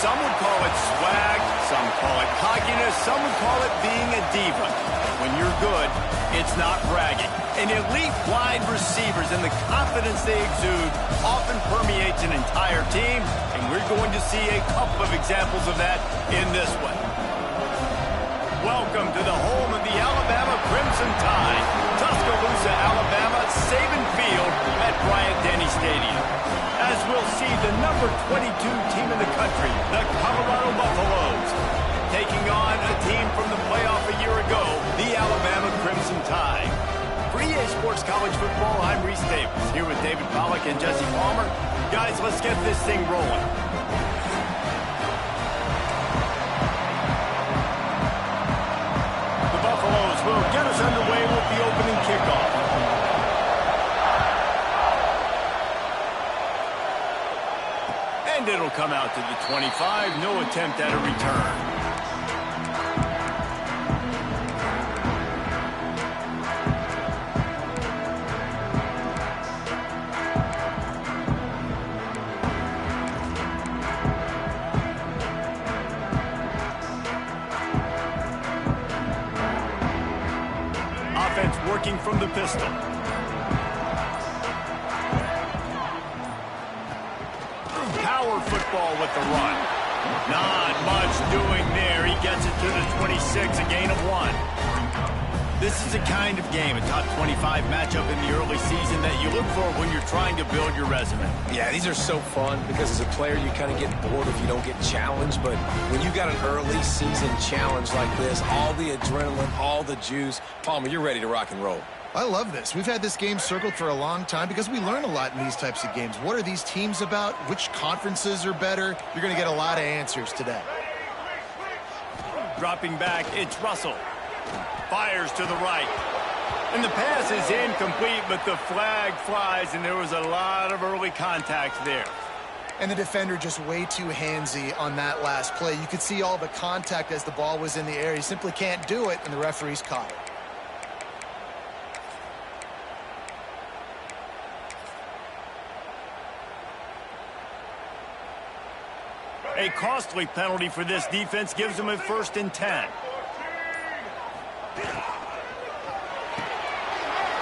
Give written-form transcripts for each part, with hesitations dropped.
Some would call it swag, some call it cockiness, some would call it being a diva. But when you're good, it's not bragging. And elite wide receivers and the confidence they exude often permeates an entire team, and we're going to see a couple of examples of that in this one. Welcome to the home of the Alabama Crimson Tide, Tuscaloosa, Alabama, Saban Field at Bryant-Denny Stadium. As we'll see the number 22 team in the country, the Colorado Buffaloes, taking on a team from the playoff a year ago, the Alabama Crimson Tide. For EA Sports College Football, I'm Reese Davis, here with David Pollack and Jesse Palmer. Guys, let's get this thing rolling. The Buffaloes will get us underway with the opening kickoff. And it'll come out to the 25. No attempt at a return. Offense working from the pistol. Power football with the run. Not much doing there. He gets it to the 26, a gain of 1. This is a kind of game, a top 25 matchup in the early season that you look for when you're trying to build your resume. Yeah, these are so fun because as a player you kind of get bored if you don't get challenged, but when you got an early season challenge like this, all the adrenaline, all the juice, Palmer, you're ready to rock and roll. I love this. We've had this game circled for a long time because we learn a lot in these types of games. What are these teams about? Which conferences are better? You're going to get a lot of answers today. Dropping back, it's Russell. Fires to the right. And the pass is incomplete, but the flag flies, and there was a lot of early contact there. And the defender just way too handsy on that last play. You could see all the contact as the ball was in the air. He simply can't do it, and the referees caught it. A costly penalty for this defense gives them a 1st and 10.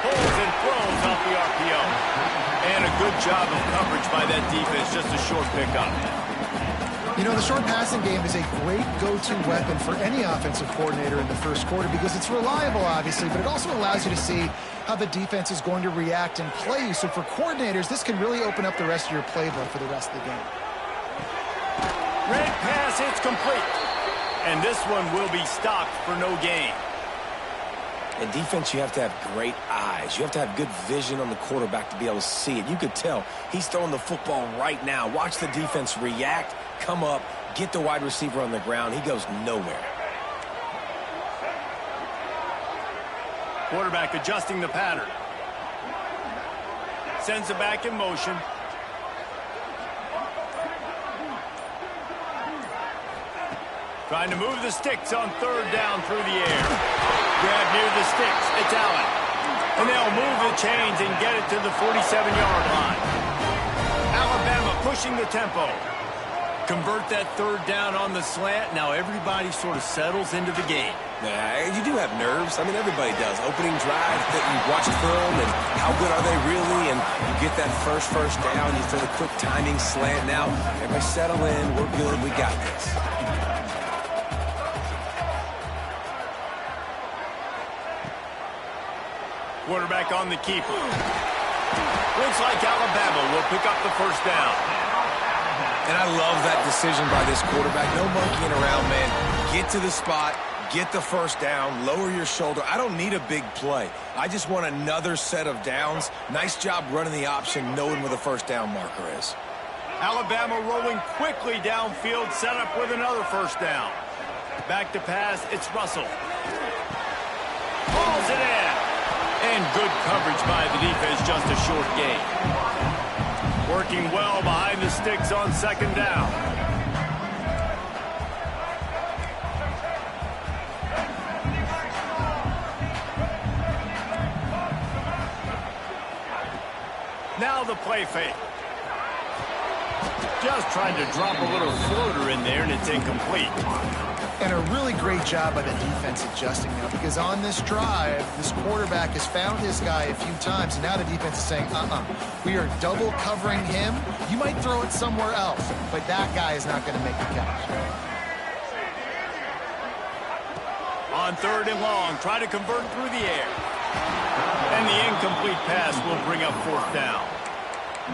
Pulls and throws off the RPO. And a good job of coverage by that defense. Just a short pickup. You know, the short passing game is a great go-to weapon for any offensive coordinator in the first quarter because it's reliable, obviously, but it also allows you to see how the defense is going to react and play you. So for coordinators, this can really open up the rest of your playbook for the rest of the game. Red pass, it's complete. And this one will be stopped for no gain. In defense, you have to have great eyes. You have to have good vision on the quarterback to be able to see it. You could tell he's throwing the football right now. Watch the defense react, come up, get the wide receiver on the ground. He goes nowhere. Quarterback adjusting the pattern. Sends it back in motion. Trying to move the sticks on 3rd down through the air. Grab near the sticks. It's Allen. And they'll move the chains and get it to the 47-yard line. Alabama pushing the tempo. Convert that 3rd down on the slant. Now everybody sort of settles into the game. Yeah, you do have nerves. I mean, everybody does. Opening drive, that you watch film, and how good are they really? And you get that first down. You throw the quick timing slant. Now, everybody settle in. We're good. We got this. Quarterback on the keeper. Looks like Alabama will pick up the 1st down. And I love that decision by this quarterback. No monkeying around, man. Get to the spot, get the first down, lower your shoulder. I don't need a big play. I just want another set of downs. Nice job running the option, knowing where the first down marker is. Alabama rolling quickly downfield, set up with another first down. Back to pass, it's Russell. Hauls it in. And good coverage by the defense, just a short gain. Working well behind the sticks on second down. Now the play fake. Just tried to drop a little floater in there, and it's incomplete. And a really great job by the defense adjusting now, because on this drive, this quarterback has found his guy a few times, and now the defense is saying, we are double covering him. You might throw it somewhere else, but that guy is not going to make the catch. On third and long, try to convert through the air. And the incomplete pass will bring up fourth down.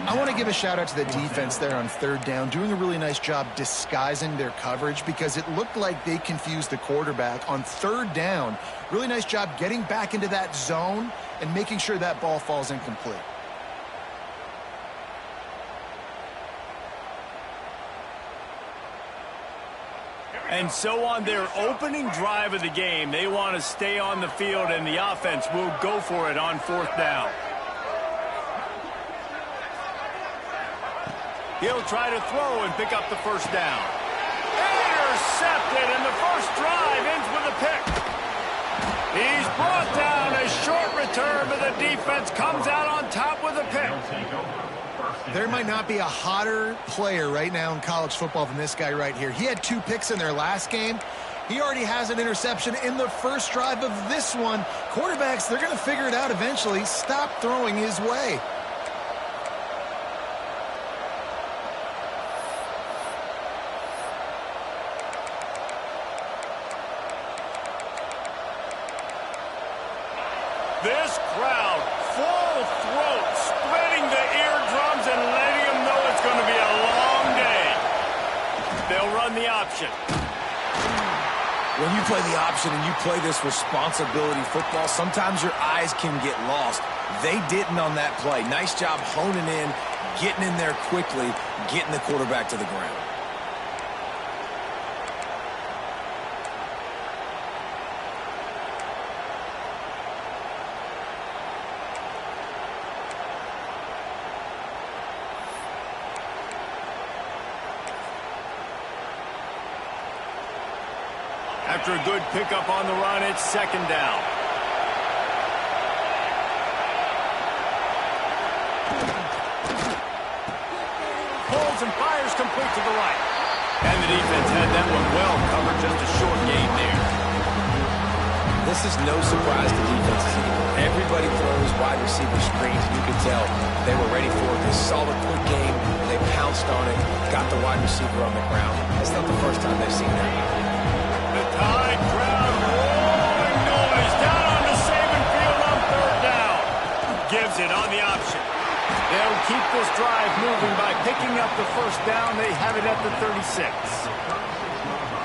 I want to give a shout out to the defense there on third down, doing a really nice job disguising their coverage, because it looked like they confused the quarterback on third down. Really nice job getting back into that zone and making sure that ball falls incomplete. And so on their opening drive of the game, they want to stay on the field, and the offense will go for it on fourth down. He'll try to throw and pick up the first down. Intercepted, and the first drive ends with a pick. He's brought down. A short return, but the defense comes out on top with a pick. There might not be a hotter player right now in college football than this guy right here. He had 2 picks in their last game. He already has an interception in the first drive of this one. Quarterbacks, they're going to figure it out eventually. Stop throwing his way. This crowd, full throat, spreading the eardrums and letting them know it's going to be a long day. They'll run the option. When you play the option and you play this responsibility football, sometimes your eyes can get lost. They didn't on that play. Nice job honing in, getting in there quickly, getting the quarterback to the ground. After a good pickup on the run, it's second down. Pulls and fires complete to the right. And the defense had that one well covered, just a short gain there. This is no surprise to defenses anymore. Everybody throws wide receiver screens, and you can tell they were ready for it. They saw the quick game, they pounced on it, got the wide receiver on the ground. That's not the first time they've seen that. The Tide crowd rolling noise down on the Saban field on third down. Gives it on the option. They'll keep this drive moving by picking up the first down. They have it at the 36.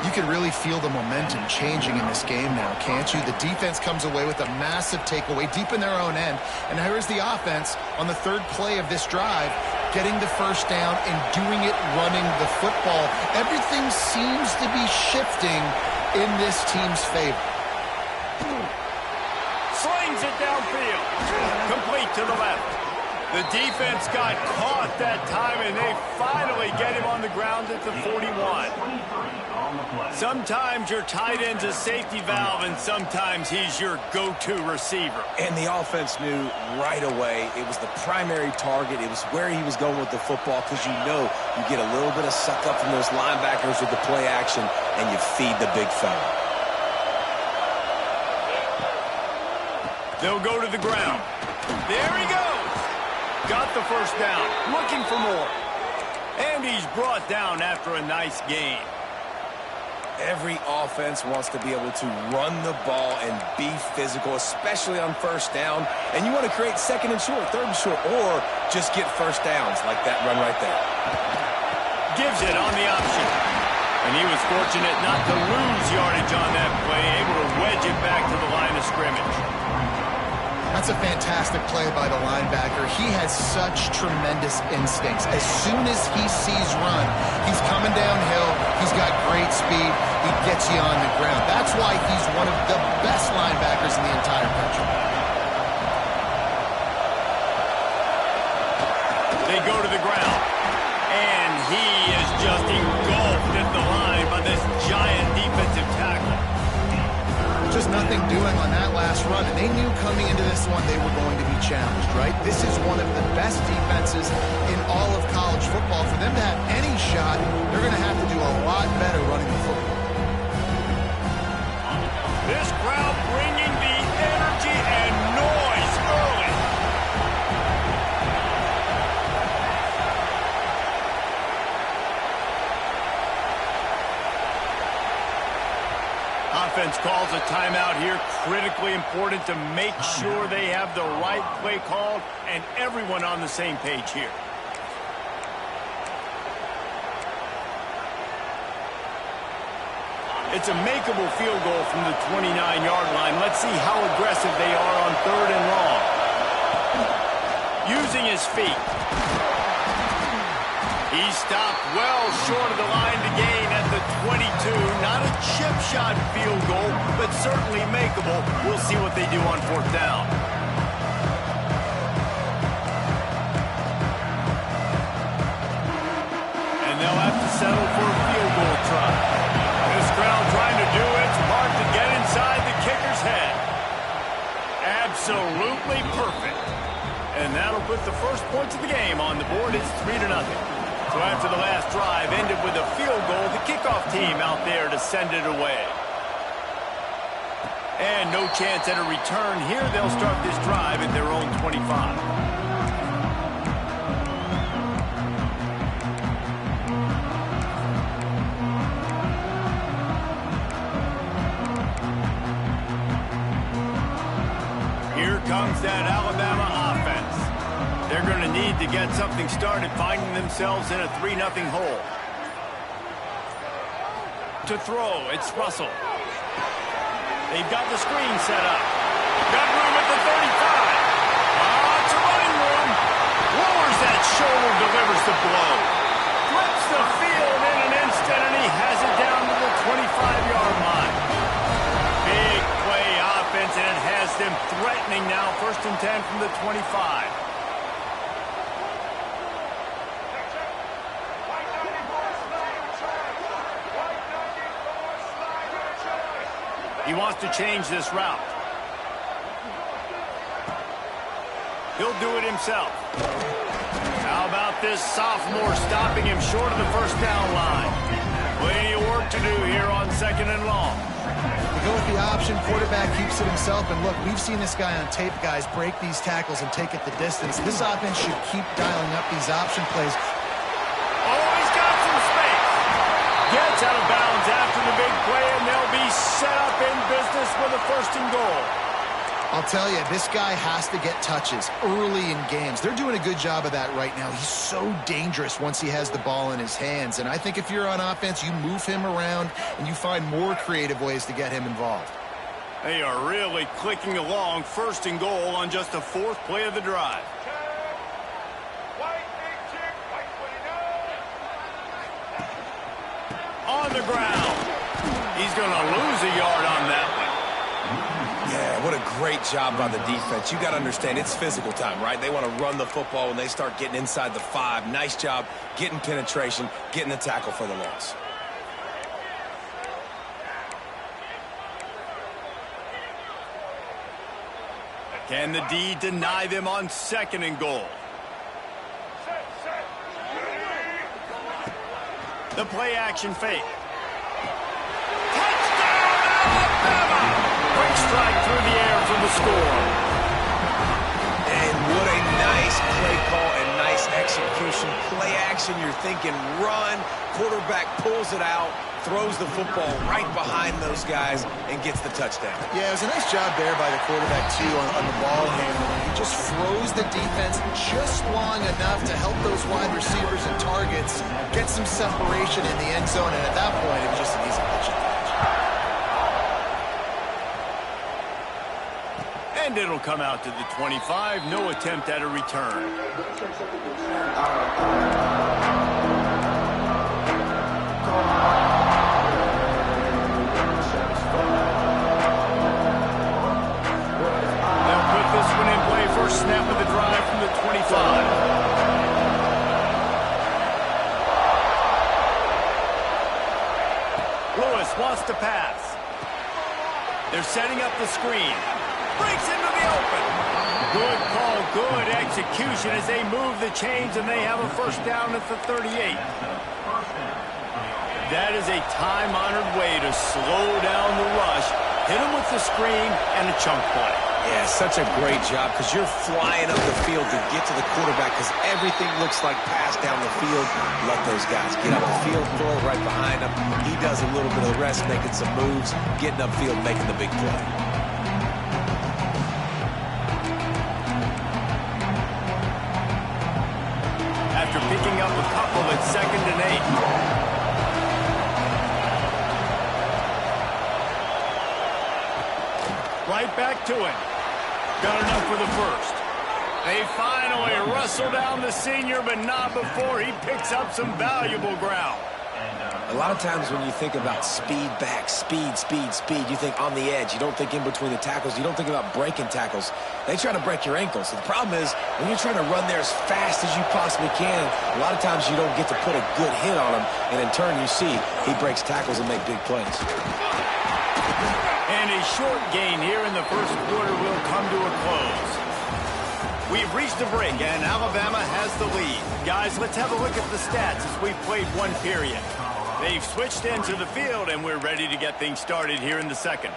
You can really feel the momentum changing in this game now, can't you? The defense comes away with a massive takeaway deep in their own end. And here's the offense on the third play of this drive, getting the first down and doing it running the football. Everything seems to be shifting in this team's favor. Slings it downfield. Complete to the left. The defense got caught that time, and they finally get him on the ground at the 41. Sometimes your tight end's a safety valve, and sometimes he's your go-to receiver. And the offense knew right away it was the primary target. It was where he was going with the football, because you know you get a little bit of suck up from those linebackers with the play action, and you feed the big fella. They'll go to the ground. There he goes. Got the first down. Looking for more. And he's brought down after a nice gain. Every offense wants to be able to run the ball and be physical, especially on first down. And you want to create second and short, third and short, or just get first downs like that run right there. Gives it on the option. And he was fortunate not to lose yardage on that play, able to wedge it back to the line of scrimmage. That's a fantastic play by the linebacker. He has such tremendous instincts. As soon as he sees run, he's coming downhill. He's got great speed. He gets you on the ground. That's why he's one of the best linebackers in the entire country. They go to the ground. And he is just engulfed at the line by this giant defensive tackle. Just nothing doing on that last run, and they knew coming into this one they were going to be challenged, right? This is one of the best defenses in all of college football. For them to have any shot, they're going to have to do a lot better running the football. This crowd bringing the energy and noise early. Offense calls a timeout here. Critically important to make sure they have the right play called and everyone on the same page here. It's a makeable field goal from the 29-yard line. Let's see how aggressive they are on 3rd and long. Using his feet. He stopped well short of the line to gain at the 22. Not a chip shot field goal, but certainly makeable. We'll see what they do on 4th down. And they'll have to settle for a field goal try. This crowd trying to do its part to get inside the kicker's head. Absolutely perfect. And that'll put the first points of the game on the board. It's 3-0. So after the last drive ended with a field goal, the kickoff team out there to send it away. And no chance at a return here. They'll start this drive at their own 25. Here comes that Alabama offense. They're going to need to get something started, finding themselves in a 3-0 hole. To throw, it's Russell. They've got the screen set up. Got room at the 35. It's a running room. Lowers that shoulder, delivers the blow. Flips the field in an instant, and he has it down to the 25-yard line. Big play offense, and it has them threatening now. 1st and 10 from the 25. He wants to change this route. He'll do it himself. How about this sophomore stopping him short of the 1st down line? Plenty of work to do here on 2nd and long. They go with the option. Quarterback keeps it himself. And look, we've seen this guy on tape, guys, break these tackles and take it the distance. This offense should keep dialing up these option plays. Oh, he's got some space. Gets out of bounds after the big play, and they'll be set up in business with a 1st and goal. I'll tell you, this guy has to get touches early in games. They're doing a good job of that right now. He's so dangerous once he has the ball in his hands. And I think if you're on offense, you move him around and you find more creative ways to get him involved. They are really clicking along. 1st and goal on just the 4th play of the drive. On the ground. He's going to lose a yard on that one. Yeah, what a great job by the defense. You got to understand, it's physical time, right? They want to run the football when they start getting inside the 5. Nice job getting penetration, getting the tackle for the loss. Can the D deny them on 2nd and goal? The play action fake. Touchdown, Alabama! Quick strike through the air for the score. And what a nice play call and nice execution. Play action, you're thinking run. Quarterback pulls it out. throws the football right behind those guys and gets the touchdown. Yeah, it was a nice job there by the quarterback, too, on the ball handling. He just froze the defense just long enough to help those wide receivers and targets get some separation in the end zone, and at that point, it was just an easy pitch and catch. And it'll come out to the 25. No attempt at a return. They'll put this one in play. First snap of the drive from the 25. Lewis wants to pass. They're setting up the screen. Breaks into the open. Good call, good execution as they move the chains, and they have a first down at the 38. That is a time-honored way to slow down the rush, hit them with the screen, and a chunk play. Yeah, such a great job because you're flying up the field to get to the quarterback because everything looks like pass down the field. Let those guys get up the field, throw it right behind him. He does a little bit of the rest, making some moves, getting upfield, making the big play. After picking up a couple at 2nd and 8. Right back to him. Got enough for the first. They finally wrestle down the senior, but not before he picks up some valuable ground. A lot of times when you think about speed back, speed, you think on the edge. You don't think in between the tackles. You don't think about breaking tackles. They try to break your ankles. So the problem is when you're trying to run there as fast as you possibly can, a lot of times you don't get to put a good hit on him. And in turn, you see he breaks tackles and make big plays. And a short gain here in the first quarter will come to a close. We've reached a break, and Alabama has the lead. Guys, let's have a look at the stats as we've played one period. They've switched into the field, and we're ready to get things started here in the second.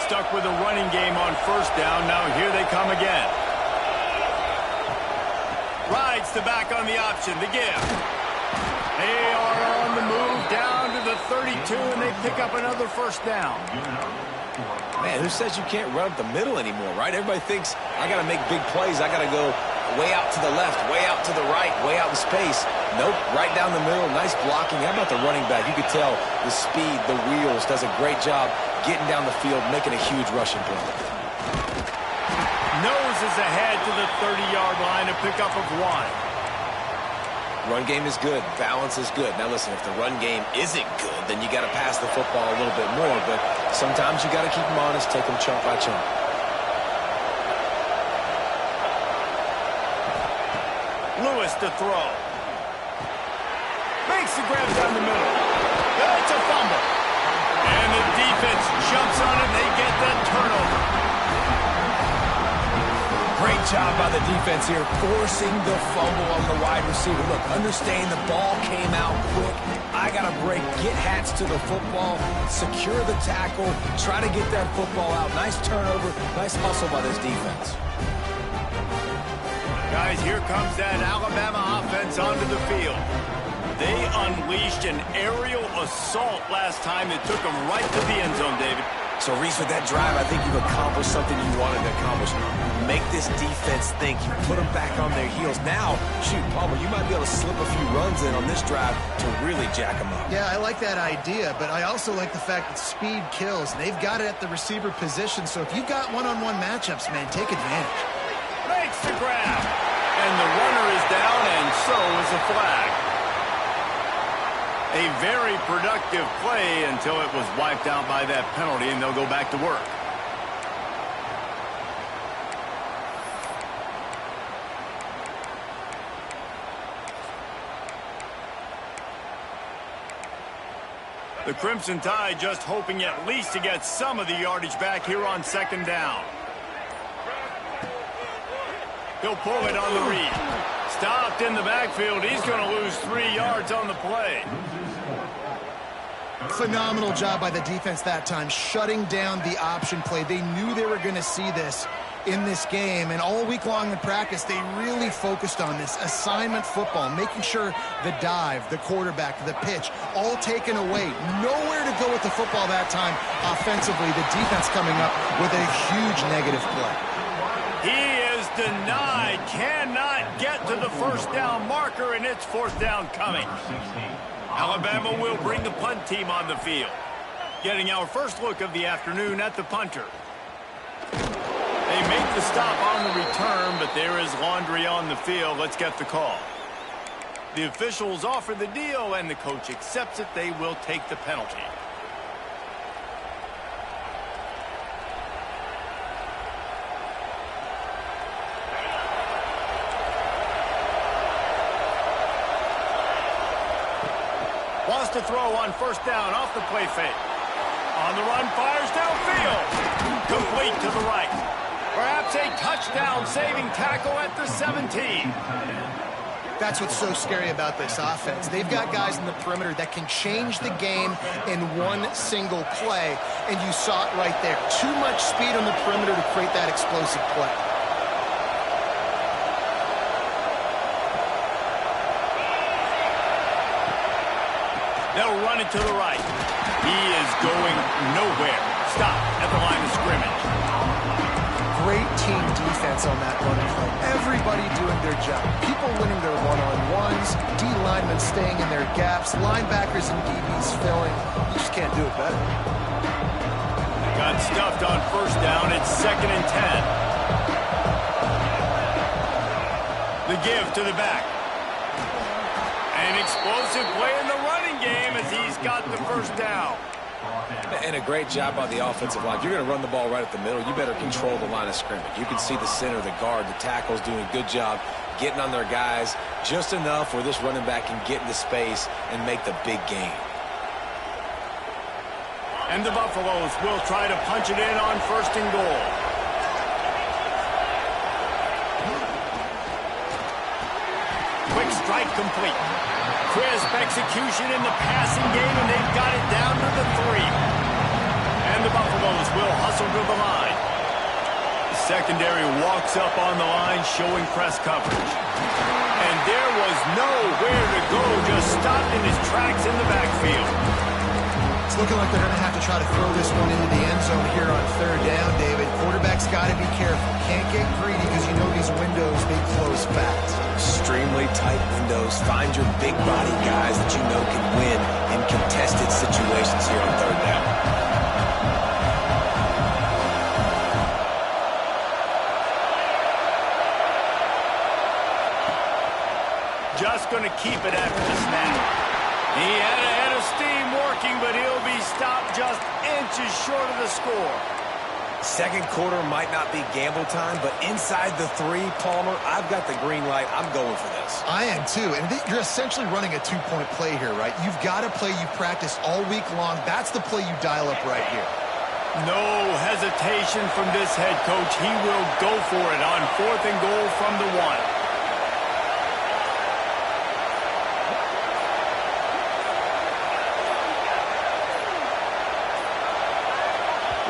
Stuck with a running game on first down. Now here they come again. Rides the back on the option, the give. They are on the move down to the 32, and they pick up another first down. Man, who says you can't run up the middle anymore, right? Everybody thinks, I got to make big plays. I got to go way out to the left, way out to the right, way out in space. Nope, right down the middle, nice blocking. How about the running back? You could tell the speed, the wheels, does a great job getting down the field, making a huge rushing play. Noses ahead to the 30-yard line, a pickup of 1. Run game is good. Balance is good. Now, listen, if the run game isn't good, then you got to pass the football a little bit more. But sometimes you got to keep them honest, take them chunk by chunk. Lewis to throw. Makes the grab down the middle. That's a fumble. And the defense jumps on it. They get that turnover. Great job by the defense here, forcing the fumble on the wide receiver. Look, understand the ball came out quick. I got to break, get hats to the football, secure the tackle, try to get that football out. Nice turnover, nice hustle by this defense. Guys, here comes that Alabama offense onto the field. They unleashed an aerial assault last time that took them right to the end zone, David. So, Reese, with that drive, I think you've accomplished something you wanted to accomplish. Make this defense think. You put them back on their heels. Now, shoot, Palmer, you might be able to slip a few runs in on this drive to really jack them up. Yeah, I like that idea, but I also like the fact that speed kills. They've got it at the receiver position, so if you've got one-on-one matchups, man, take advantage. Makes the grab. And the runner is down, and so is the flag. A very productive play until it was wiped out by that penalty, and they'll go back to work. The Crimson Tide just hoping at least to get some of the yardage back here on second down. He'll pull it on the read. Stopped in the backfield. He's going to lose 3 yards on the play. Phenomenal job by the defense that time, shutting down the option play. They knew they were going to see this, in this game, and all week long in practice, they really focused on this assignment football, making sure the dive, the quarterback, the pitch, all taken away. Nowhere to go with the football that time offensively. The defense coming up with a huge negative play. He is denied, cannot get to the first down marker, and it's fourth down coming. Alabama will bring the punt team on the field. Getting our first look of the afternoon at the punter. They make the stop on the return, but there is laundry on the field. Let's get the call. The officials offer the deal, and the coach accepts it. They will take the penalty. Wants to throw on first down off the play fake. On the run, fires downfield. Complete to the right. Perhaps a touchdown-saving tackle at the 17. That's what's so scary about this offense. They've got guys in the perimeter that can change the game in one single play, and you saw it right there. Too much speed on the perimeter to create that explosive play. They'll run it to the right. He is going nowhere. Stop at the line of scrimmage. Great team defense on that running play. Everybody doing their job. People winning their one-on-ones, D linemen staying in their gaps, linebackers and DBs filling. You just can't do it better. Got stuffed on first down. It's 2nd and 10. The give to the back. An explosive play in the running game as he's got the first down. And a great job by the offensive line. If you're going to run the ball right at the middle, you better control the line of scrimmage. You can see the center, the guard, the tackles doing a good job getting on their guys just enough where this running back can get into space and make the big game. And the Buffaloes will try to punch it in on first and goal. Quick strike complete. Crisp execution in the passing game, and they've got it down to the 3. And the Buffaloes will hustle to the line. The secondary walks up on the line, showing press coverage. And there was nowhere to go, just stopped in his tracks in the backfield. It's looking like they're going to have to try to throw this one into the end zone here on third down, David. Quarterback's got to be careful. Can't get greedy because you know these windows, they close fast. Extremely tight windows. Find your big body guys that you know can win in contested situations here on third down. Just going to keep it after the snap. He had a head of steam working, but he'll be stopped just inches short of the score. Second quarter might not be gamble time, but inside the 3, Palmer, I've got the green light. I'm going for this. I am too, and you're essentially running a 2-point play here, right? You've got a play you practice all week long. That's the play you dial up right here. No hesitation from this head coach. He will go for it on 4th and goal from the 1.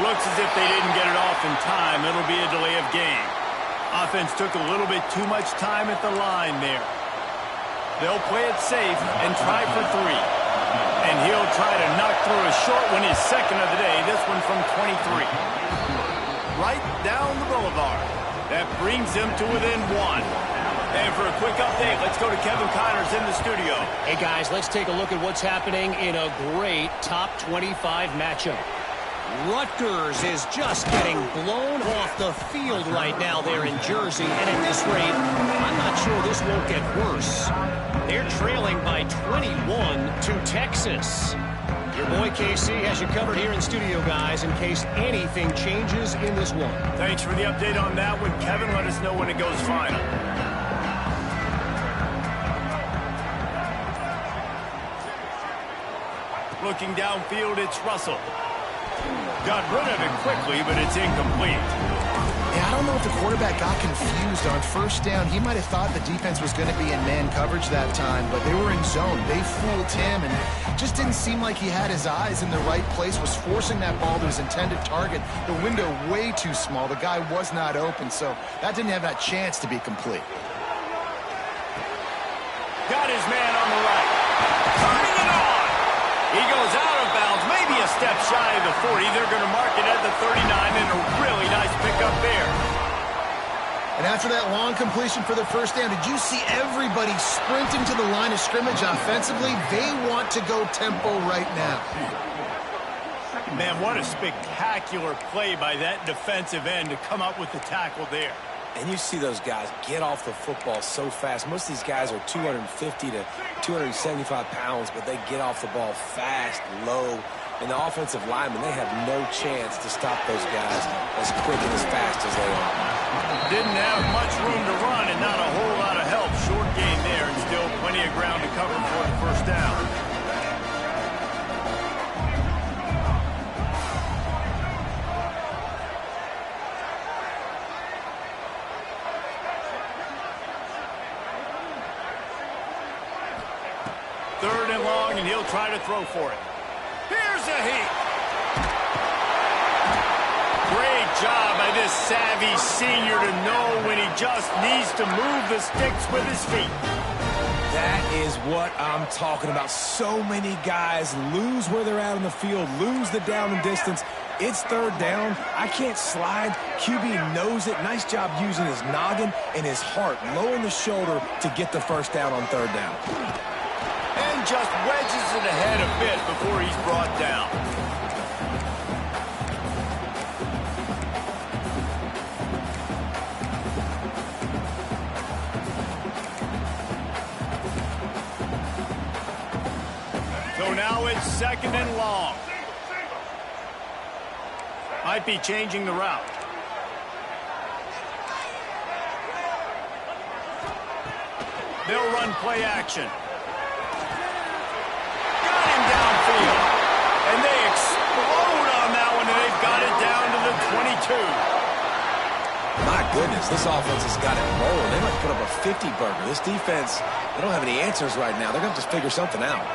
Looks as if they didn't get it off in time. It'll be a delay of game. Offense took a little bit too much time at the line there. They'll play it safe and try for 3. And he'll try to knock through a short one, his second of the day. This one from 23. Right down the boulevard. That brings him to within 1. And for a quick update, let's go to Kevin Connors in the studio. Hey, guys, let's take a look at what's happening in a great top 25 matchup. Rutgers is just getting blown off the field right now there in Jersey, and at this rate, I'm not sure this won't get worse. They're trailing by 21 to Texas. Your boy KC has you covered here in studio, guys, in case anything changes in this one. Thanks for the update on that one, Kevin. Let us know when it goes final. Looking downfield, it's Russell. Got rid of it quickly, but it's incomplete. Yeah, I don't know if the quarterback got confused on first down. He might have thought the defense was going to be in man coverage that time, but they were in zone. They fooled him and just didn't seem like he had his eyes in the right place, was forcing that ball to his intended target. The window way too small. The guy was not open, so that didn't have that chance to be complete. Got his man on the right. Turning it on. He goes out of bounds, maybe a step shy of the 40. They're going to mark it at the 39, and a really nice pickup there. And after that long completion for the first down, did you see everybody sprinting to the line of scrimmage offensively? They want to go tempo right now. Man, what a spectacular play by that defensive end to come up with the tackle there. And you see those guys get off the football so fast. Most of these guys are 250 to 275 pounds, but they get off the ball fast, low. And the offensive linemen, they have no chance to stop those guys as quick and as fast as they are. Didn't have much room to run and not a whole lot of help. Short gain there and still plenty of ground to cover for the first down. Third and long, and he'll try to throw for it. Here's a heat. Great job by this savvy senior to know when he just needs to move the sticks with his feet. That is what I'm talking about. So many guys lose where they're at on the field, lose the down and distance. It's third down. I can't slide. QB knows it. Nice job using his noggin and his heart, lowering the shoulder to get the first down on third down. And just wedges it ahead a bit before he's brought down. So now it's second and long. Might be changing the route. They'll run play action. Downfield. And they explode on that one, and they've got it down to the 22. My goodness, this offense has got it rolling. They might put up a 50-burger. This defense, they don't have any answers right now. They're going to have to figure something out.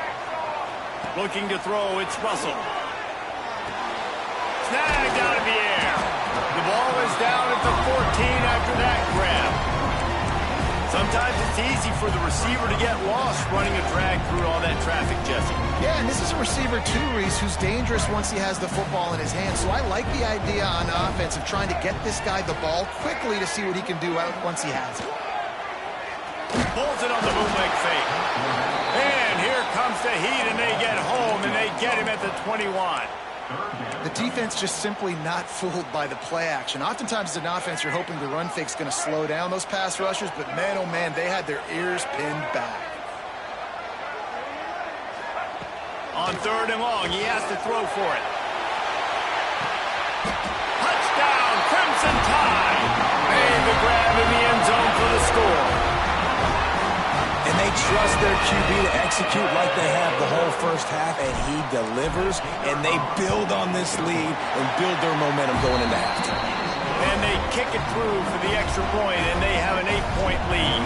Looking to throw, it's Russell. Snagged out of the air. The ball is down at the 14 after that grab. Sometimes it's easy for the receiver to get lost running a drag through all that traffic, Jesse. Yeah, and this is a receiver too, Reese, who's dangerous once he has the football in his hands. So I like the idea on offense of trying to get this guy the ball quickly to see what he can do once he has it. Pulls it on the bootleg fake. And here comes the heat, and they get home, and they get him at the 21. The defense just simply not fooled by the play action. Oftentimes as an offense, you're hoping the run fake's going to slow down those pass rushers, but man, oh man, they had their ears pinned back. On third and long, he has to throw for it. Touchdown, Crimson Tide. Made the grab in the end zone for the score. And they trust their QB to execute like they have the whole first half, and he delivers, and they build on this lead and build their momentum going into halftime. And they kick it through for the extra point, and they have an 8-point lead.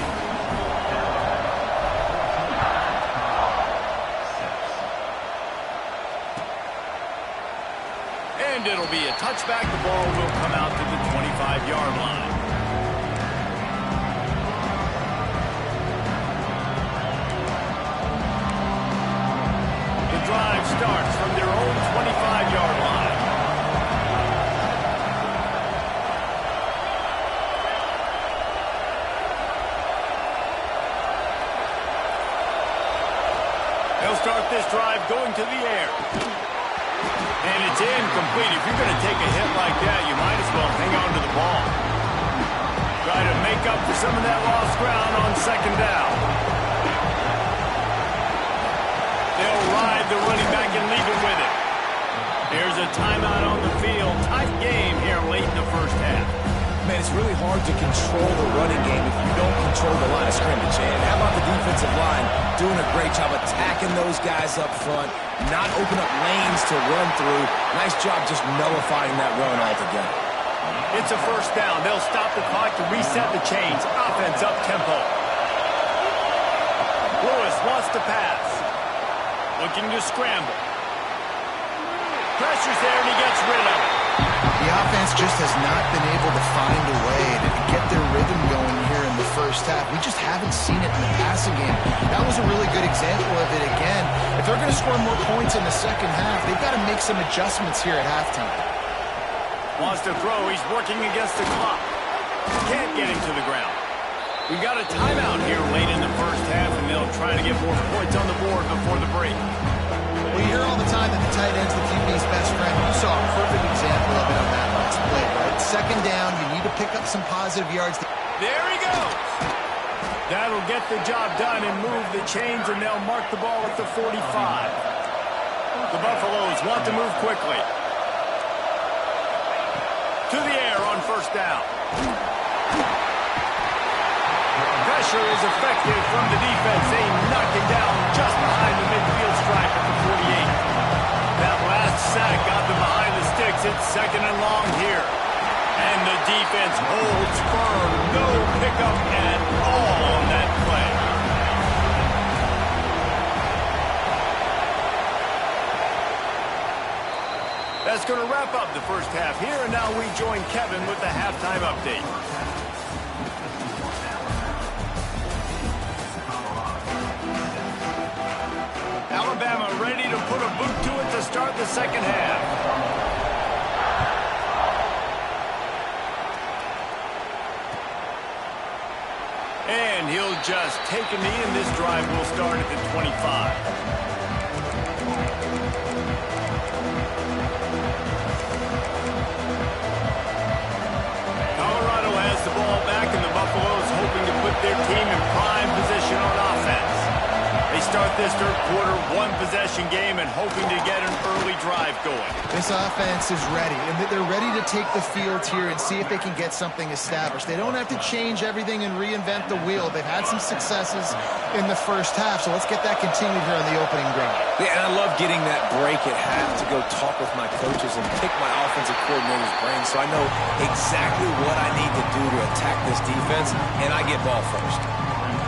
And it'll be a touchback. The ball will come out to the 25-yard line. Drive starts from their own 25-yard line. They'll start this drive going to the air. And it's incomplete. If you're going to take a hit like that, you might as well hang on to the ball. Try to make up for some of that lost ground on second down. They'll ride the running back and leave it with it. There's a timeout on the field. Tight game here late in the first half. Man, it's really hard to control the running game if you don't control the line of scrimmage. And how about the defensive line doing a great job attacking those guys up front, not open up lanes to run through. Nice job just nullifying that run altogether. It's a first down. They'll stop the clock to reset the chains. Offense up-tempo. Lewis wants to pass. Looking to scramble. Pressure's there, and he gets rid of it. The offense just has not been able to find a way to get their rhythm going here in the first half. We just haven't seen it in the passing game. That was a really good example of it again. If they're going to score more points in the second half, they've got to make some adjustments here at halftime. Wants to throw. He's working against the clock. Can't get him to the ground. We've got a timeout here late in the first half, and they'll try to get more points on the board before the break. Well, you hear all the time that the tight end's the QB's best friend. You saw a perfect example of it on that last play, right? Second down, you need to pick up some positive yards. There he goes. That'll get the job done and move the chains, and they'll mark the ball at the 45. The Buffaloes want to move quickly. To the air on first down. Pressure is effective from the defense. They knock it down just behind the midfield stripe at the 48. That last sack got them behind the sticks. It's second and long here. And the defense holds firm. No pickup at all on that play. That's going to wrap up the first half here, and now we join Kevin with the halftime update. Alabama ready to put a boot to it to start the second half. And he'll just take a knee, and this drive will start at the 25. The ball back, and the Buffaloes hoping to put their team in prime position on offense. They start this third quarter one-possession game and hoping to get an early drive going. This offense is ready, and they're ready to take the field here and see if they can get something established. They don't have to change everything and reinvent the wheel. They've had some successes in the first half, so let's get that continued here on the opening drive. Yeah, and I love getting that break at half to go talk with my coaches and pick my offensive coordinator's brain so I know exactly what I need to do to attack this defense, and I get ball first.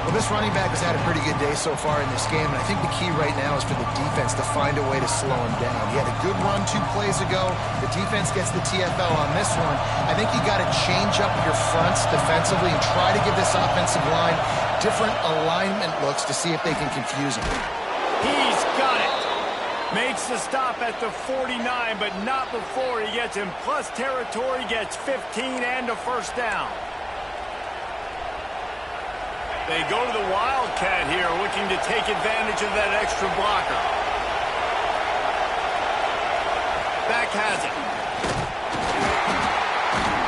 Well, this running back has had a pretty good day so far in this game, and I think the key right now is for the defense to find a way to slow him down. He had a good run 2 plays ago. The defense gets the TFL on this one. I think you got to change up your fronts defensively and try to give this offensive line different alignment looks to see if they can confuse him. He's got it. Makes the stop at the 49, but not before he gets in plus territory, gets 15 and a first down. They go to the Wildcat here, looking to take advantage of that extra blocker. Back has it.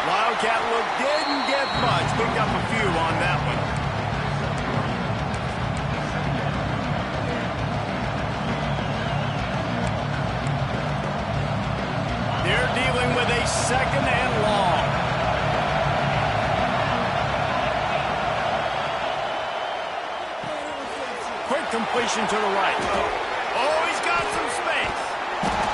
Wildcat look didn't get much. Picked up a few on that one. They're dealing with a second and long. Quick completion to the right. Oh, he's got some space.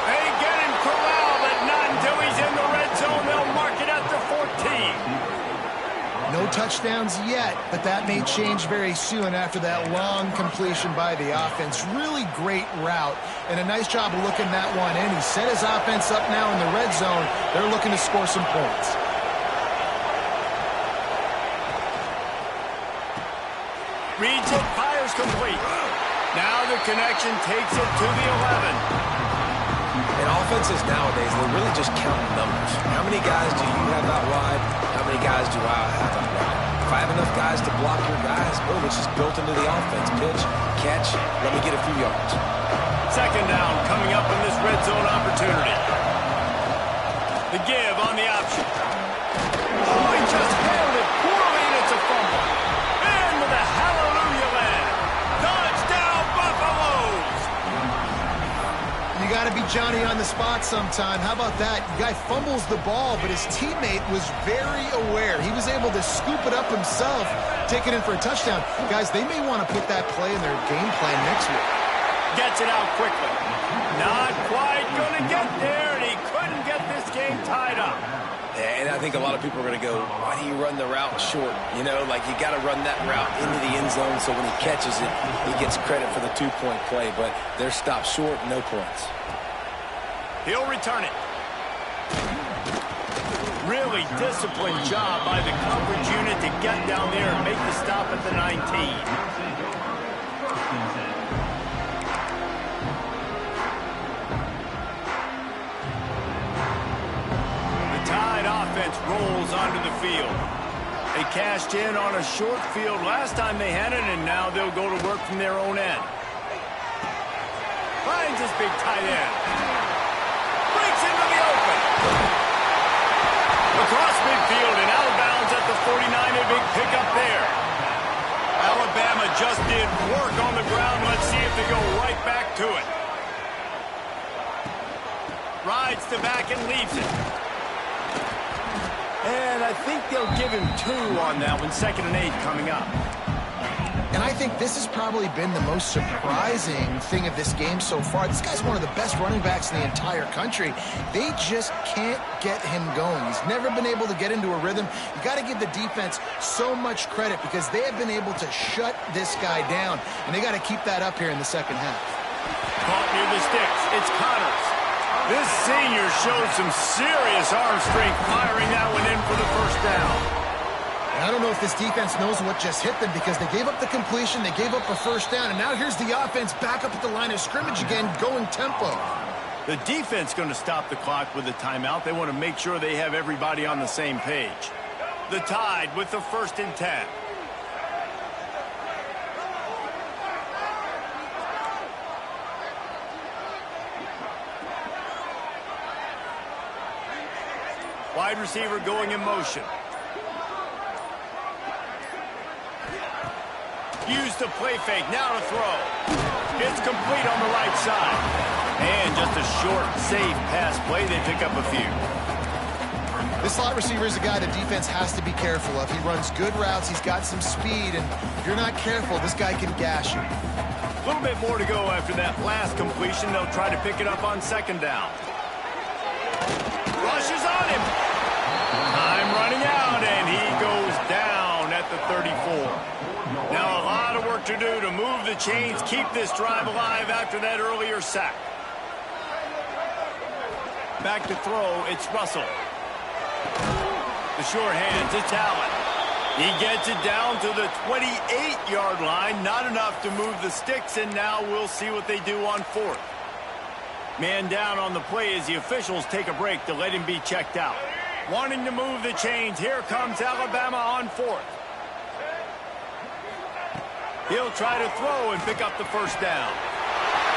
They get him corralled, but not until he's in the red zone. They'll mark it at the 14. No touchdowns yet, but that may change very soon after that long completion by the offense. Really great route, and a nice job of looking that one in. He set his offense up now in the red zone. They're looking to score some points. Reads it, fires complete. Now the connection takes it to the 11. And offenses nowadays, they're really just counting numbers. How many guys do you have out wide? How many guys do I have out wide? If I have enough guys to block your guys, boom, it's just built into the offense. Pitch, catch, let me get a few yards. Second down coming up in this red zone opportunity. The give on the option. Oh, he just handled it poorly, and it's a fumble. And with a hallelujah land. Touchdown, Buffaloes! You got to be Johnny on the spot sometime. How about that? The guy fumbles the ball, but his teammate was very aware. He was able to scoop it up himself, take it in for a touchdown. Guys, they may want to put that play in their game plan next week. Gets it out quickly. Not quite going to get there, and he couldn't get this game tied up. And I I think a lot of people are going to go, why do you run the route short? You know, like you got to run that route into the end zone so when he catches it, he gets credit for the two-point play. But they're stopped short, no points. He'll return it. Really disciplined job by the coverage unit to get down there and make the stop at the 19. Rolls onto the field. They cashed in on a short field last time they had it, and now they'll go to work from their own end. Finds his big tight end. Breaks into the open. Across midfield and out of bounds at the 49. A big pickup there. Alabama just did work on the ground. Let's see if they go right back to it. Rides to back and leaves it. And I think they'll give him 2 on that one. 2nd and 8 coming up. And I think this has probably been the most surprising thing of this game so far. This guy's one of the best running backs in the entire country. They just can't get him going. He's never been able to get into a rhythm. You got to give the defense so much credit because they have been able to shut this guy down. And they got to keep that up here in the second half. Caught near the sticks. It's Connors. This senior showed some serious arm strength firing that one in for the first down. And I don't know if this defense knows what just hit them because they gave up the completion, they gave up a first down, and now here's the offense back up at the line of scrimmage again, going tempo. The defense going to stop the clock with a timeout. They want to make sure they have everybody on the same page. The Tide with the 1st and 10. Wide receiver going in motion. Use the play fake. Now to throw. It's complete on the right side. And just a short, safe pass play. They pick up a few. This slot receiver is a guy the defense has to be careful of. He runs good routes. He's got some speed. And if you're not careful, this guy can gash you. A little bit more to go after that last completion. They'll try to pick it up on 2nd down. Rushes on him. Time running out, and he goes down at the 34. Now a lot of work to do to move the chains, keep this drive alive after that earlier sack. Back to throw, it's Russell. The short hands, it's Allen. He gets it down to the 28-yard line. Not enough to move the sticks, and now we'll see what they do on 4th. Man down on the play as the officials take a break to let him be checked out. Wanting to move the chains. Here comes Alabama on 4th. He'll try to throw and pick up the first down.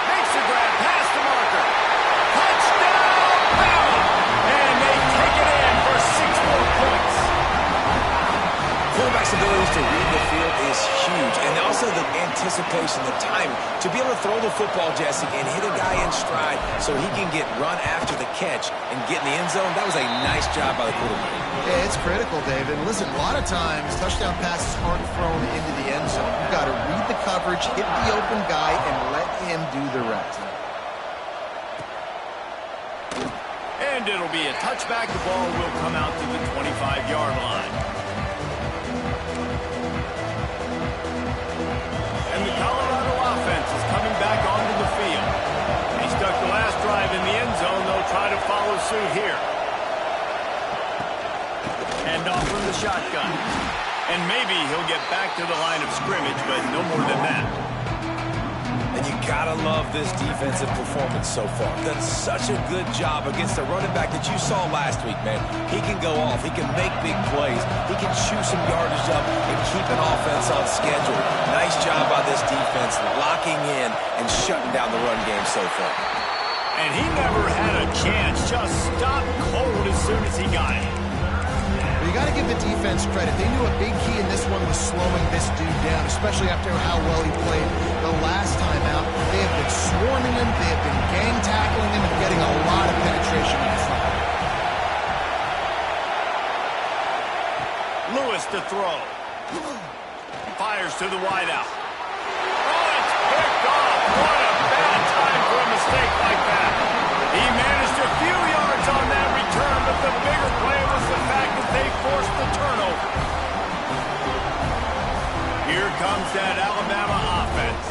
Makes the grab past the marker. Touchdown, Bama! And they take it in for 6 more points. Quarterback's ability to read the field is huge. And also the anticipation, the timing. To be able to throw the football, Jesse, and hit a guy in stride so he can get run after the catch and get in the end zone, that was a nice job by the quarterback. Yeah, it's critical, David. Listen, a lot of times touchdown passes aren't thrown into the end zone. You've got to read the coverage, hit the open guy, and let him do the rest. And it'll be a touchback. The ball will come out to the 25-yard line. And the Colorado offense is coming back onto the field. He stuck the last drive in the end zone. They'll try to follow suit here. And off from the shotgun. And maybe he'll get back to the line of scrimmage, but no more than that. And you gotta love this defensive performance so far. Done such a good job against the running back that you saw last week, man. He can go off. He can make big plays. He can chew some yardage up and keep an offense on schedule. Nice job by this defense locking in and shutting down the run game so far. And he never had a chance. Just stopped cold as soon as he got it. But you got to give the defense credit. They knew a big key in this one was slowing this dude down, especially after how well he played the last time out. They have been swarming him. They have been gang tackling him and getting a lot of penetration in the front. Lewis to throw. Fires to the wideout. Oh, it's picked off. What a bad time for a mistake like that. He managed a few yards on that return, but the bigger play was the fact that they force the turnover. Here comes that Alabama offense.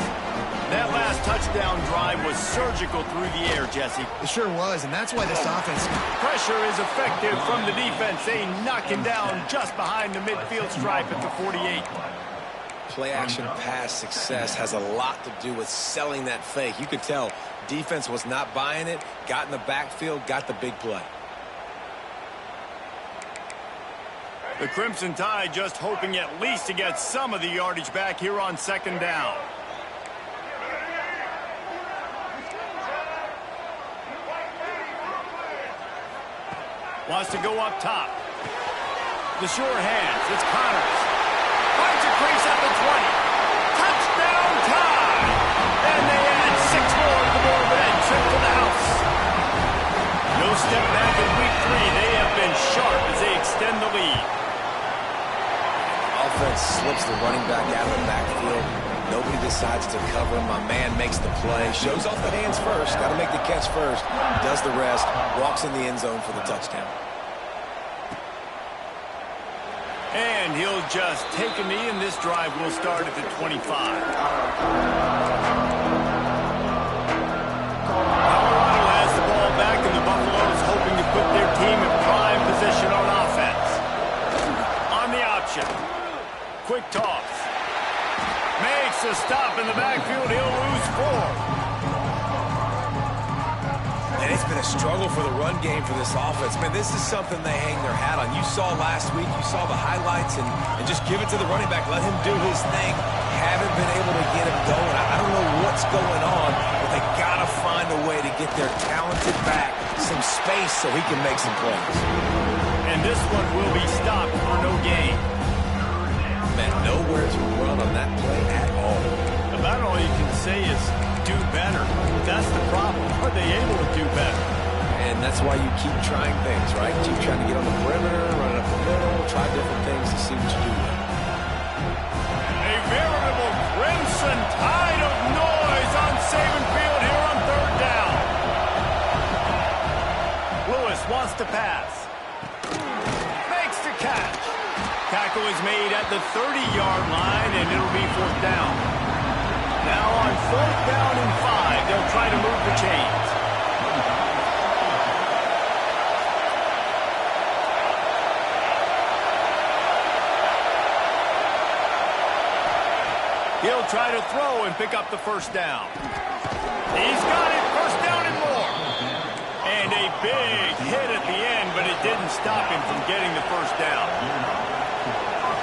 That last touchdown drive was surgical through the air, Jesse. It sure was, and that's why this offense... Pressure is effective from the defense. They knock him down just behind the midfield stripe at the 48. Play-action pass success has a lot to do with selling that fake. You could tell defense was not buying it, got in the backfield, got the big play. The Crimson Tide just hoping at least to get some of the yardage back here on second down. Wants to go up top. The sure hands. It's Connors. Finds a crease at the 20. Touchdown tie! And they add 6 more to the board. Trip to the house. No step back in week 3. They have been sharp as they extend the lead. Offense slips the running back out of the backfield. Nobody decides to cover him. My man makes the play. Shows off the hands first. Got to make the catch first. Does the rest. Walks in the end zone for the touchdown. And he'll just take a knee, and this drive will start at the 25. Colorado has the ball back, and the Buffaloes hoping to put their team in prime position on offense. On the option. Quick toss. Makes a stop in the backfield. He'll lose 4. And it's been a struggle for the run game for this offense. Man, this is something they hang their hat on. You saw last week, you saw the highlights, and just give it to the running back. Let him do his thing. Haven't been able to get him going. I don't know what's going on, but they got to find a way to get their talented back some space so he can make some plays. And this one will be stopped for no gain. Man, nowhere to run on that play at all. About all you can say is do better. That's the problem. Are they able to do better? And that's why you keep trying things, right? Keep trying to get on the perimeter, run up the middle, try different things to see what you do. A veritable crimson tide of noise on Saban Field here on third down. Lewis wants to pass. Makes the catch. Tackle is made at the 30-yard line, and it'll be fourth down. Now on fourth down and 5, they'll try to move the chains. He'll try to throw and pick up the first down. He's got it, first down and more. And a big hit at the end, but it didn't stop him from getting the first down.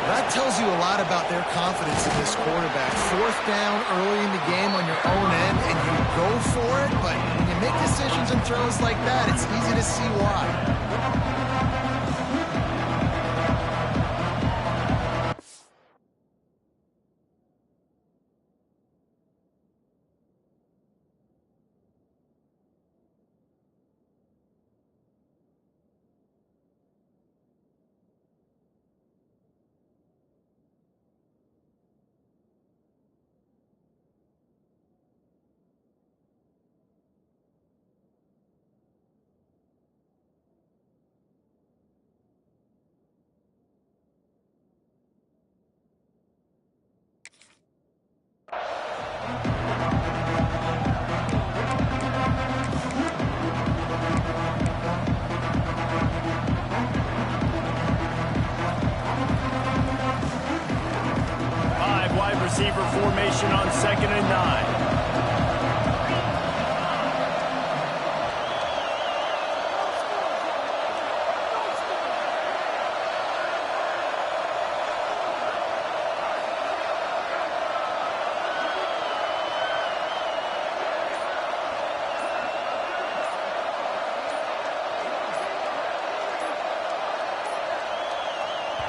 That tells you a lot about their confidence in this quarterback. Fourth down early in the game on your own end, and you go for it, but when you make decisions and throws like that, it's easy to see why. Receiver formation on 2nd and 9.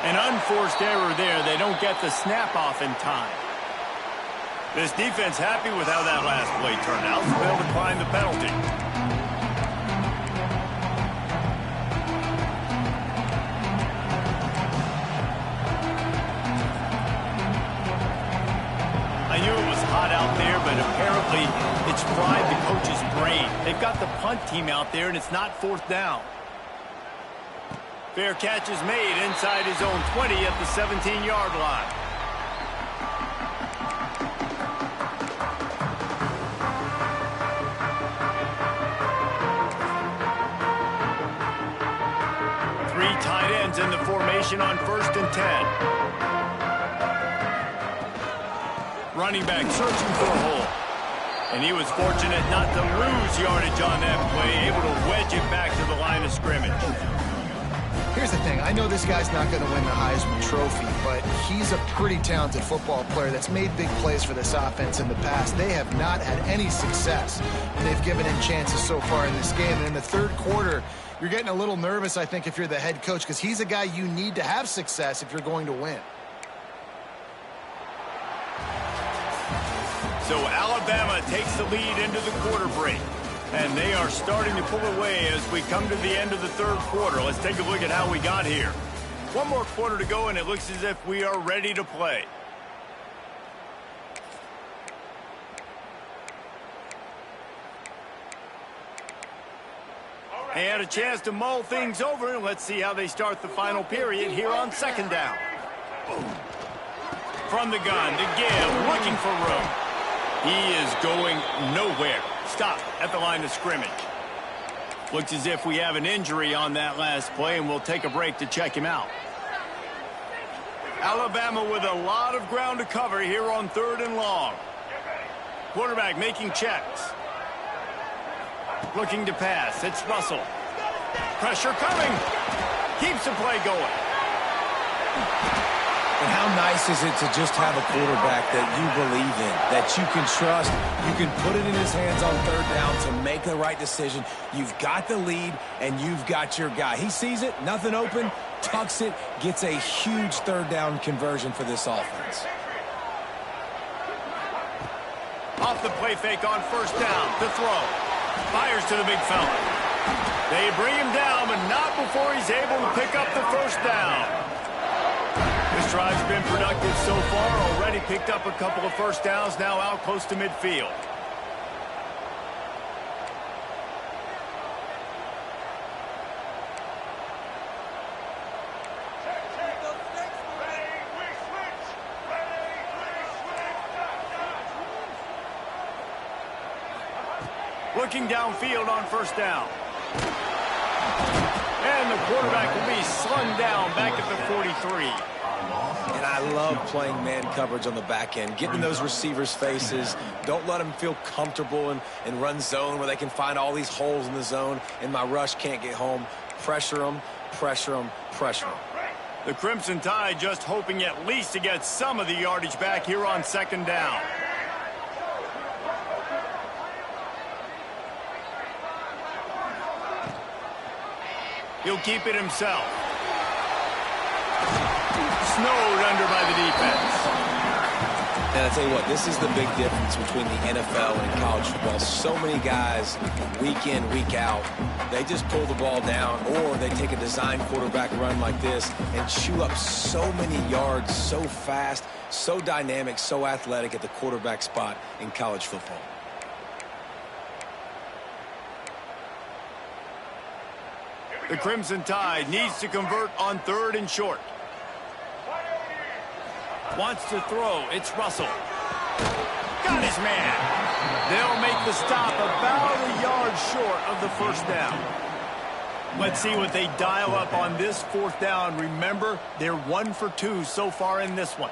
An unforced error there. They don't get the snap off in time. This defense happy with how that last play turned out, so they'll decline the penalty. I knew it was hot out there, but apparently it's fried the coach's brain. They've got the punt team out there, and it's not fourth down. Fair catch is made inside his own 20 at the 17-yard line. Three tight ends in the formation on 1st and 10. Running back searching for a hole. And he was fortunate not to lose yardage on that play, able to wedge it back to the line of scrimmage. Here's the thing. I know this guy's not going to win the Heisman Trophy, but he's a pretty talented football player that's made big plays for this offense in the past. They have not had any success when they've given him chances so far in this game. And in the third quarter, you're getting a little nervous, I think, if you're the head coach, because he's a guy you need to have success if you're going to win. So Alabama takes the lead into the quarter break. And they are starting to pull away as we come to the end of the third quarter. Let's take a look at how we got here. One more quarter to go, and it looks as if we are ready to play. They had a chance to mull things over, and let's see how they start the final period here on 2nd down. From the gun to give, looking for room. He is going nowhere. Stop at the line of scrimmage. Looks as if we have an injury on that last play, and we'll take a break to check him out. Alabama with a lot of ground to cover here on 3rd and long. Quarterback making checks. Looking to pass. It's Russell. Pressure coming. Keeps the play going. And how nice is it to just have a quarterback that you believe in, that you can trust, you can put it in his hands on 3rd down to make the right decision. You've got the lead, and you've got your guy. He sees it, nothing open, tucks it, gets a huge 3rd down conversion for this offense. Off the play fake on 1st down to throw. Fires to the big fella. They bring him down, but not before he's able to pick up the 1st down. This drive's been productive so far. Already picked up a couple of 1st downs, now out close to midfield. Looking downfield on 1st down. And the quarterback will be slung down back at the 43. And I love playing man coverage on the back end, getting in those receivers' faces. Don't let them feel comfortable and run zone where they can find all these holes in the zone and my rush can't get home. Pressure them, pressure them, pressure them. The Crimson Tide just hoping at least to get some of the yardage back here on 2nd down. He'll keep it himself. Snowed under by the defense. And I tell you what, this is the big difference between the NFL and college football. So many guys, week in, week out, they just pull the ball down, or they take a design quarterback run like this and chew up so many yards so fast, so dynamic, so athletic at the quarterback spot in college football. The Crimson Tide needs to convert on 3rd and short. Wants to throw. It's Russell. Got his man. They'll make the stop about a yard short of the 1st down. Let's see what they dial up on this 4th down. Remember, they're 1 for 2 so far in this one.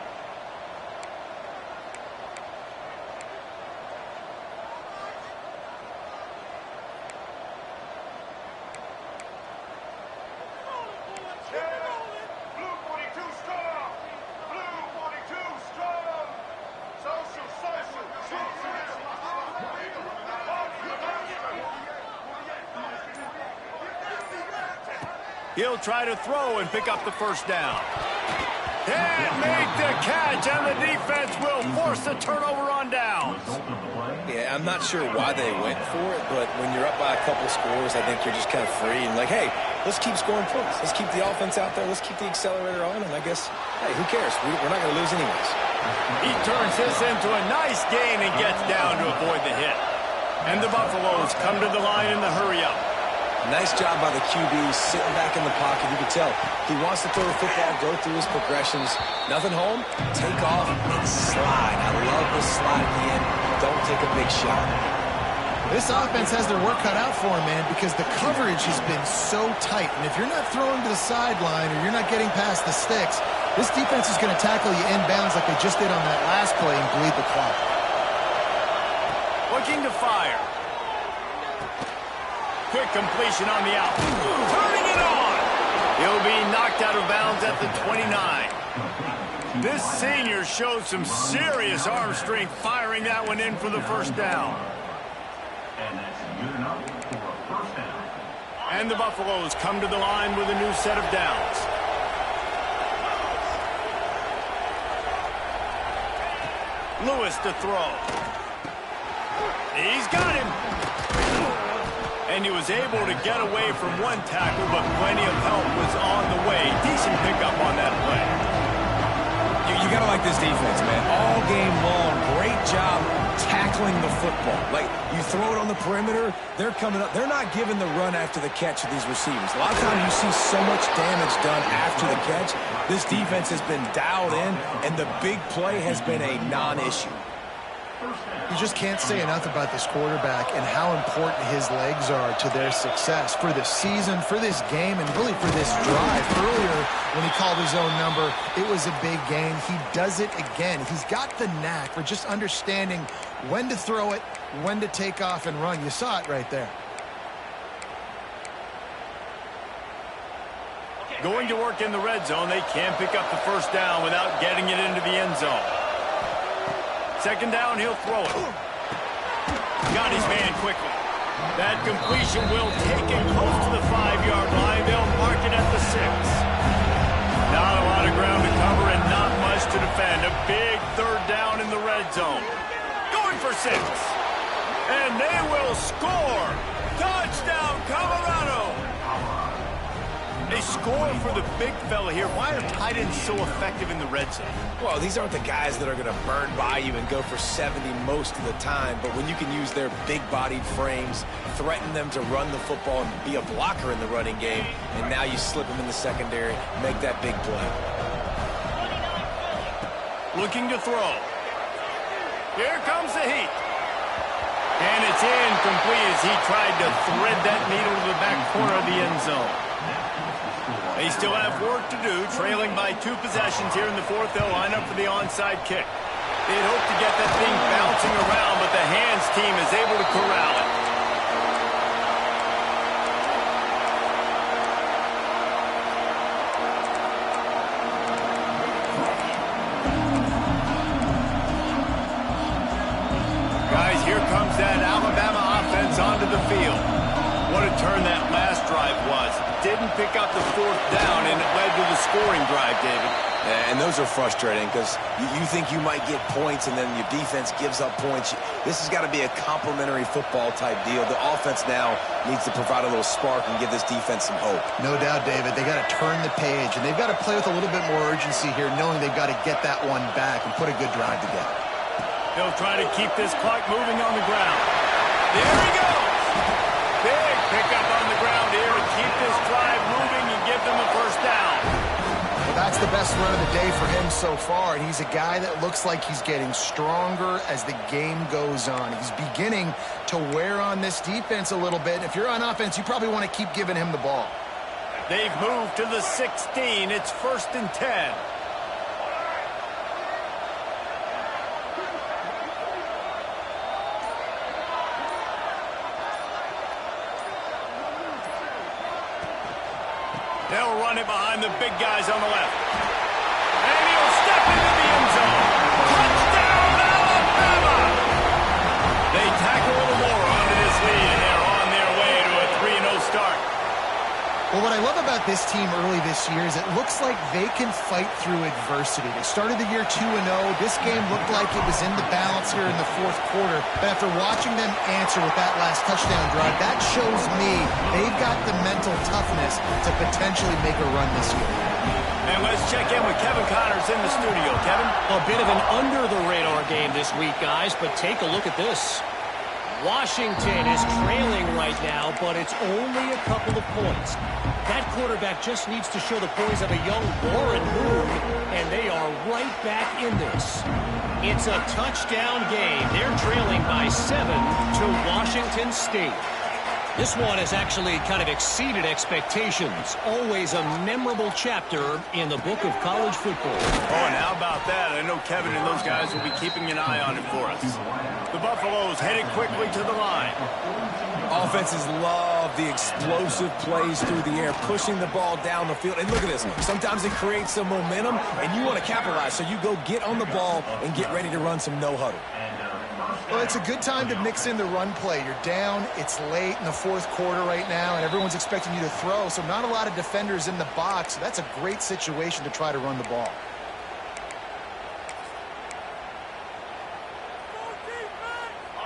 He'll try to throw and pick up the 1st down. And make the catch, and the defense will force the turnover on downs. Yeah, I'm not sure why they went for it, but when you're up by a couple scores, I think you're just kind of free and like, hey, let's keep scoring points. Let's keep the offense out there. Let's keep the accelerator on, and I guess, hey, who cares? We're not going to lose anyways. He turns this into a nice gain and gets down to avoid the hit. And the Buffaloes come to the line in the hurry-up. Nice job by the QB sitting back in the pocket. You can tell he wants to throw the football, go through his progressions. Nothing home, take off, and slide. I love the slide at the end. Don't take a big shot. This offense has their work cut out for them, man, because the coverage has been so tight. And if you're not throwing to the sideline or you're not getting past the sticks, this defense is going to tackle you inbounds like they just did on that last play and bleed the clock. Looking to fire. Quick completion on the out. Turning it on. He'll be knocked out of bounds at the 29. This senior showed some serious arm strength firing that one in for the first down. And the Buffaloes come to the line with a new set of downs. Lewis to throw. He's got him. And he was able to get away from one tackle, but plenty of help was on the way. Decent pickup on that play. You got to like this defense, man. All game long, great job tackling the football. Like, you throw it on the perimeter, they're coming up. They're not giving the run after the catch to these receivers. A lot of times you see so much damage done after the catch. This defense has been dialed in, and the big play has been a non-issue. You just can't say enough about this quarterback and how important his legs are to their success for this season, for this game, and really for this drive. Earlier, when he called his own number, it was a big gain. He does it again. He's got the knack for just understanding when to throw it, when to take off and run. You saw it right there. Going to work in the red zone, they can't pick up the first down without getting it into the end zone. Second down, he'll throw it. Got his man quickly. That completion will take it close to the 5-yard line. They'll mark it at the 6. Not a lot of ground to cover and not much to defend. A big third down in the red zone. Going for 6. And they will score. Touchdown, Colorado. A score for the big fella here. Why are tight ends so effective in the red zone? Well, these aren't the guys that are going to burn by you and go for 70 most of the time, but when you can use their big-bodied frames, threaten them to run the football and be a blocker in the running game, and now you slip them in the secondary, make that big play. Looking to throw. Here comes the heat. And it's incomplete as he tried to thread that needle to the back corner of the end zone. They still have work to do, trailing by 2 possessions here in the fourth. They'll line up for the onside kick. They'd hope to get that thing bouncing around, but the hands team is able to corral it. Guys, here comes that Alabama offense onto the field. What a turn that last drive was. Didn't pick up the fourth down, and it led to the scoring drive, David. Yeah, and those are frustrating because you think you might get points, and then your defense gives up points. This has got to be a complementary football type deal. The offense now needs to provide a little spark and give this defense some hope. No doubt, David. They got to turn the page, and they've got to play with a little bit more urgency here, knowing they've got to get that one back and put a good drive together. They'll try to keep this clock moving on the ground. There he goes. Big pickup on the ground here to keep this drive moving and give them a first down. Well, that's the best run of the day for him so far, and he's a guy that looks like he's getting stronger as the game goes on. He's beginning to wear on this defense a little bit. If you're on offense, you probably want to keep giving him the ball. They've moved to the 16. It's 1st and 10. They'll run it behind the big guys on the left. And he'll step into the end zone. Touchdown, Alabama! They tack a little more onto this lead, and they're on their way to a 3-0 start. Well, what I love about this team early this year is it looks like they can fight through adversity. They started the year 2-0. This game looked like it was in the balance here in the fourth quarter. But after watching them answer with that last touchdown drive, that shows me they've got the mental toughness to potentially make a run this year. And let's check in with Kevin Connors in the studio. Kevin? A bit of an under-the-radar game this week, guys, but take a look at this. Washington is trailing right now, but it's only a couple of points. That quarterback just needs to show the poise of a young Warren Moon, and they are right back in this. It's a touchdown game. They're trailing by 7 to Washington State. This one has actually kind of exceeded expectations. Always a memorable chapter in the book of college football. Oh, and how about that? I know Kevin and those guys will be keeping an eye on it for us. The Buffaloes headed quickly to the line. Offenses love the explosive plays through the air, pushing the ball down the field. And look at this. Sometimes it creates some momentum, and you want to capitalize. So you go get on the ball and get ready to run some no-huddle. Well, it's a good time to mix in the run play. You're down, it's late in the fourth quarter right now, and everyone's expecting you to throw, so not a lot of defenders in the box. So that's a great situation to try to run the ball.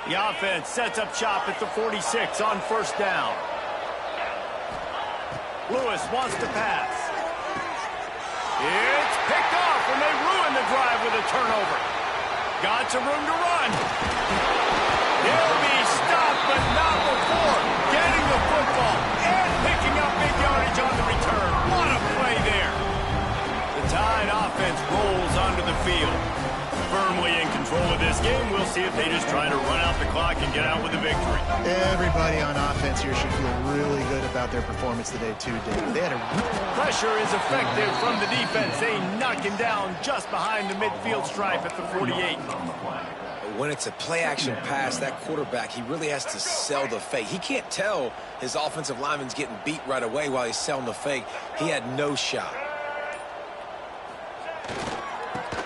The offense sets up shop at the 46 on first down. Lewis wants to pass. It's picked off, and they ruin the drive with a turnover. Got some room to run. He'll be stopped, but not before getting the football and picking up big yardage on the return. What a play there. The Tide offense rolls onto the field. Firmly in control of this game. We'll see if they just try to run out the clock and get out with a victory. Everybody on offense here should feel really good about their performance today, too, David. They had a... Pressure is effective from the defense. They knock him down just behind the midfield stripe at the 48. When it's a play-action pass, that quarterback, he really has to sell the fake. He can't tell his offensive lineman's getting beat right away while he's selling the fake. He had no shot.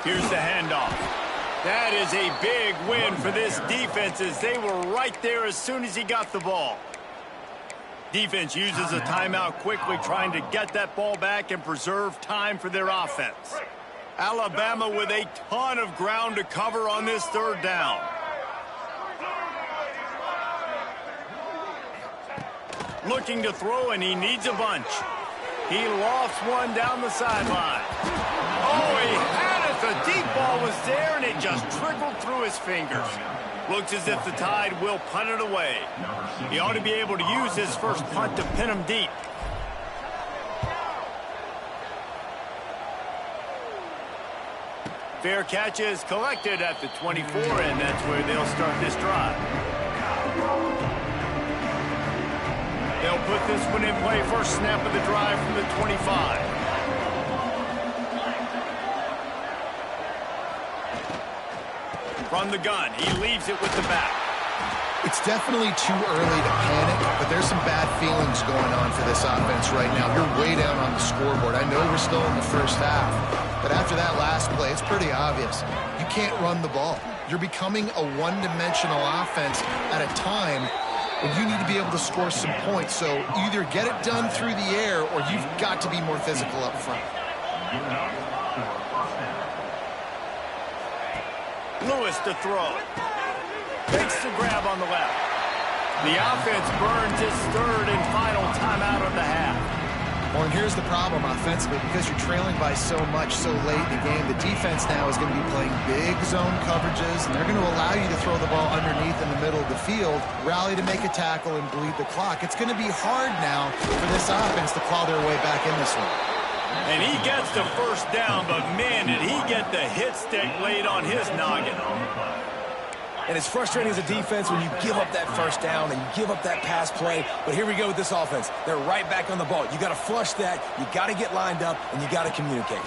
Here's the handoff. That is a big win for this defense as they were right there as soon as he got the ball. Defense uses a timeout quickly, trying to get that ball back and preserve time for their offense. Alabama with a ton of ground to cover on this third down. Looking to throw, and he needs a bunch. He lofts one down the sideline. Oh, he had it. The deep ball was there, and it just trickled through his fingers. Looks as if the Tide will punt it away. He ought to be able to use his first punt to pin him deep. Fair catch is collected at the 24, and that's where they'll start this drive. They'll put this one in play first snap of the drive from the 25. From the gun, he leaves it with the back. It's definitely too early to panic, but there's some bad feelings going on for this offense right now. You're way down on the scoreboard. I know we're still in the first half, but after that last play, it's pretty obvious. You can't run the ball. You're becoming a one-dimensional offense at a time when you need to be able to score some points. So either get it done through the air or you've got to be more physical up front. Lewis to throw. Takes the grab on the left. The offense burns its third and final timeout of the half. Well, and here's the problem offensively. Because you're trailing by so much so late in the game, the defense now is going to be playing big zone coverages, and they're going to allow you to throw the ball underneath in the middle of the field, rally to make a tackle, and bleed the clock. It's going to be hard now for this offense to claw their way back in this one. And he gets the first down, but man, did he get the hit stick laid on his noggin. And it's frustrating as a defense when you give up that first down and you give up that pass play. But here we go with this offense. They're right back on the ball. You got to flush that. You got to get lined up, and you got to communicate.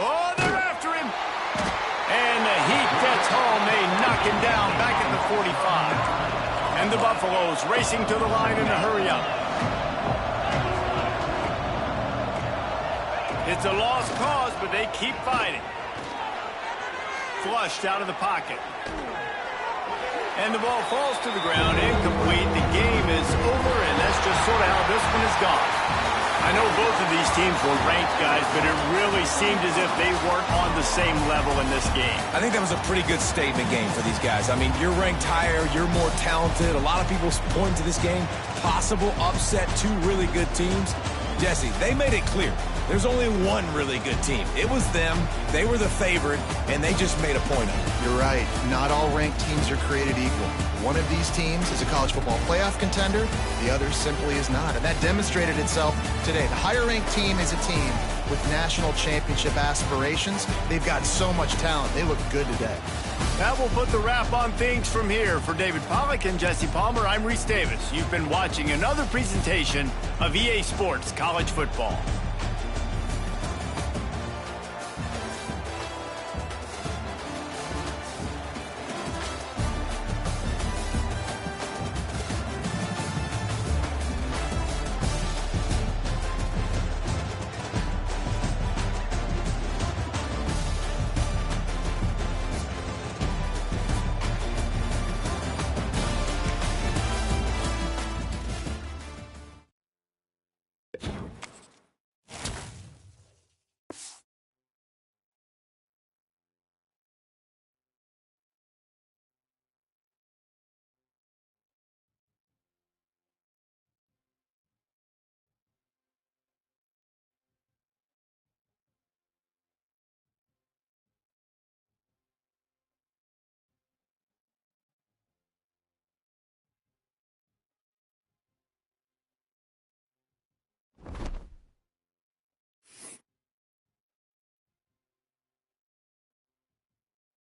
Oh, they're after him. And the heat gets home. They knock him down back at the 45. And the Buffaloes racing to the line in a hurry up. It's a lost cause, but they keep fighting. Flushed out of the pocket. And the ball falls to the ground, incomplete. The game is over, and that's just sort of how this one is gone. I know both of these teams were ranked, guys, but it really seemed as if they weren't on the same level in this game. I think that was a pretty good statement game for these guys. I mean, you're ranked higher, you're more talented. A lot of people point to this game, possible upset, two really good teams. Jesse, they made it clear. There's only one really good team. It was them. They were the favorite, and they just made a point of it. You're right. Not all ranked teams are created equal. One of these teams is a college football playoff contender. The other simply is not. And that demonstrated itself today. The higher-ranked team is a team with national championship aspirations. They've got so much talent. They look good today. That will put the wrap on things from here. For David Pollack and Jesse Palmer, I'm Reese Davis. You've been watching another presentation of EA Sports College Football.